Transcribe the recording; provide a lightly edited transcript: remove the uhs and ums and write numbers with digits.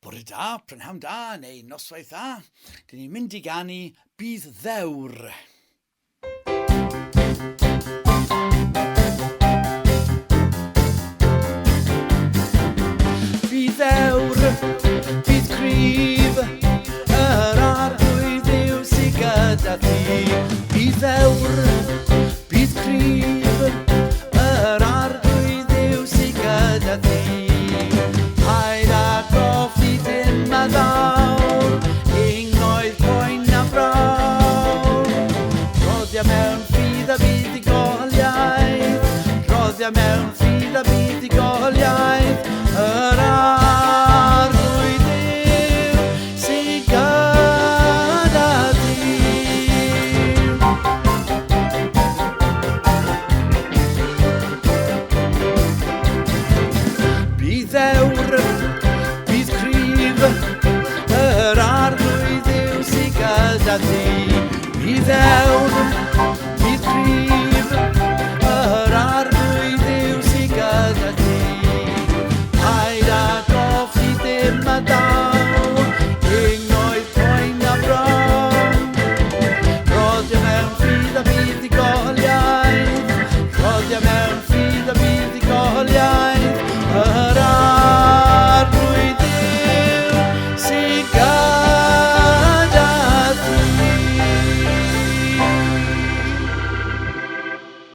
Bore da, prynhawn da, neu noswaith dda. Dyn ni'n mynd I ganu Bydd Ddewr. Bydd ddewr, bydd cryf, yr arglwydd yw sy'n gyda thi. Bydd ddewr, bydd cryf, yr arglwydd yw sy'n gyda thi. Paid a goffi dim a ddawr, ungoedd poen a brawr. Roddia mewn ffydd a bydd I goliaeth, roddia mewn ffydd a bydd I goliaeth. Yr arglwydd yw sy'n gyda thi. Bydd ddewr, bydd cryf, yr arglwydd yw sy'n gyda thi. Bydd ddewr,